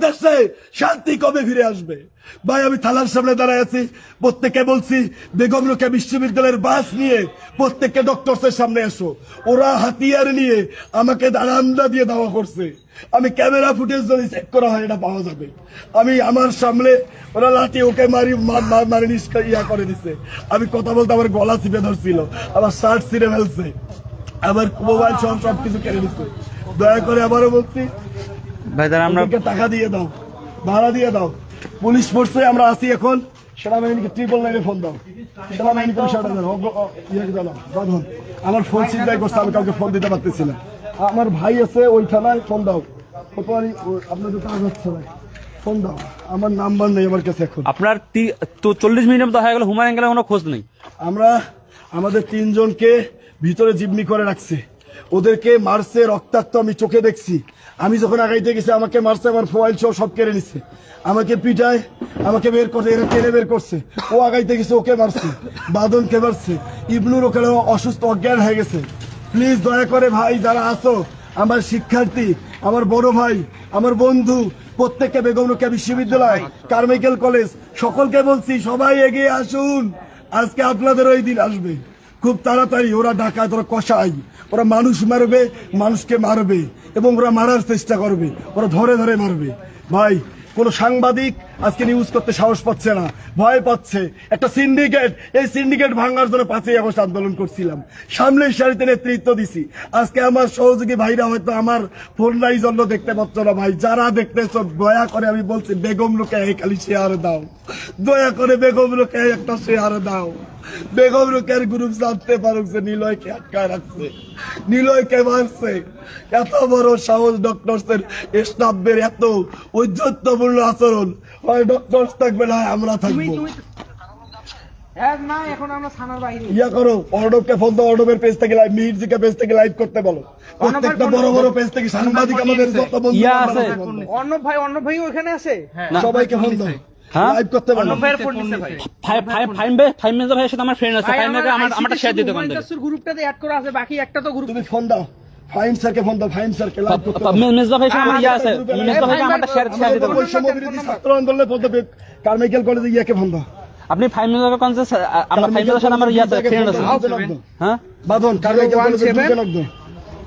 দেশে শান্তি কবে ফিরে আসবে? ভাই আমি থানার সামনে দাঁড়ায় আছি, প্রত্যেককে বলছি বেগম রোকেয়া বিশ্ববিদ্যালয়ের বাস নিয়ে প্রত্যেককে ডক্টরসের সামনে এসো। ওরা হাতিয়ার নিয়ে আমাকে দাঁড়ান্দা দিয়ে দাওয়া করছে। আমি ক্যামেরা ফুটেজ যদি চেক করা হয় এটা পাওয়া যাবে। আমি আমার সামনে ওরা লাঠি ওকে মারি ইয়া করে দিছে। আমি কথা বলতে আমার গলা চিপে ধরছিল, আমার শার্ট ছিঁড়ে ফেলছে, আমার মোবাইল সবকিছু কেড়ে দিচ্ছে। দয়া করে আবারও বলছি টাকা দিয়ে দাও, ভাড়া দিয়ে দাও। পুলিশ ফোর্সে আমরা আছি এখন, সেনাবাহিনীকে 999 ফোন দাও, সেনাবাহিনীকে আমার ফোন চিন্তাই করছে, আমি কাউকে ফোন দিতে পারতেছি না। আমার ভাই আছে ওই থানায়, ফোন দাও। আপনাদের কাজ হচ্ছে না, ফোন দাও। আমার নাম্বার নেই আমার কাছে এখন। আপনার তো 40 মিনিট মতো হয়ে গেল, হুমায়ুন গেলে কোনো খোঁজ নেই। আমরা আমাদের 3 জনকে ভিতরে জিম্মি করে রাখছে, ওদেরকে মারছে, রক্তাক্ত আমি চোখে দেখছি। আমি যখন আগাইতে গেছি আমাকে মারছে, আমার মোবাইল সব কেড়ে নিচ্ছে, আমাকে পিটায়, আমাকে বের করছে, এরা টেনে বের করছে। ও আগাইতে গেছে, ওকে মারছে, বাদনকে মারছে, ইবনুর ওকে অসুস্থ অজ্ঞান হয়ে গেছে। প্লিজ দয়া করে ভাই যারা আছো, আমার শিক্ষার্থী, আমার বড় ভাই, আমার বন্ধু, প্রত্যেককে বেগম রোকেয়া বিশ্ববিদ্যালয়, কারমাইকেল কলেজ, সকলকে বলছি সবাই এগিয়ে আসুন। আজকে আপনাদের ওই দিন আসবে খুব তাড়াতাড়ি। ওরা ডাকাত, ওরা কষাই, ওরা মানুষ মারবে, মানুষকে মারবে এবং ওরা মারার চেষ্টা করবে, ওরা ধরে ধরে মারবে। ভাই কোন সাংবাদিক আজকে নিউজ করতে সাহস পাচ্ছে না, ভয় পাচ্ছে। একটা সিন্ডিকেট, এই সিন্ডিকেট ভাঙার জন্য 5ই আগস্ট আন্দোলন করছিলাম, সামনের সারিতে নেতৃত্ব দিছি। আজকে আমার সহযোগী ভাইরা হয়তো আমার ফোন নাই জন্য দেখতে পাচ্ছ না। ভাই যারা দেখতেছ দয়া করে আমি বলছি বেগম রোকেয়া খালি শেয়ার দাও, দয়া করে বেগম রোকেয়া একটা শেয়ার দাও। বেগম রোকেয়ার গ্রুপ জানতে পারছে নিলয়কে আটকায় রাখছে, নিলয়কে মারছে। এত বড় সাহস ডক্টরসের স্টাফদের, এত ঔদ্ধত্যপূর্ণ আচরণ। হয় ডক্টরস থাকবে না আমরা থাকবো। ইয়া করো, অর্ডবকে ফোন দাও, অর্ডবের পেজ থেকে লাইভ, মিহিরজিকে পেজ থেকে লাইভ করতে বলো। প্রত্যেকটা বড় বড় পেজ থেকে সাংবাদিক আমাদের যত বন্ধু আছে, অর্ণব ভাই ওখানে আছে, সবাইকে ফোন দাও, লাইভ করতে বলো। ভাইয়ের সাথে আমার ফ্রেন্ড আছে, আমারটা শেয়ার দিতে কোন গ্রুপটাতে অ্যাড করা আছে, বাকি একটা তো গ্রুপ। তুমি ফোন দাও, ফাইন স্যারকে ফোন দাও, ফাইন স্যারকে লাইভ করতে বলো। মেজবা ভাইয়ের সাথে আমার ইয়া আছে, মেজবা ভাইকে আমারটা শেয়ার দিতে বলো। বৈষম্য বিরোধী ছাত্র আন্দোলনের পদে কারমাইকেল কলেজে ইয়াকে ফোন দাও। আপনি ফাইভ মেজবা কনসে আমার ফাইভ মেজবার সাথে আমার ইয়া আছে, ফ্রেন্ড আছে। হ্যাঁ বাঁধন কারমাইকেল কলেজের গ্রুপে নক দাও,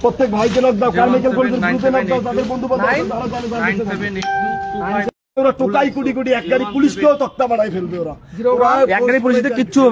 প্রত্যেক ভাইকে নক দাও, কারমাইকেল কলেজের গ্রুপে নক দাও, তাদের বন্ধু বান্ধব ওরা টোকাই কুটি কুটি এক গাড়ি পুলিশকেও তক্তা বাড়াই ফেলবে। ওরা এক গাড়ি পুলিশদের কিচ্ছু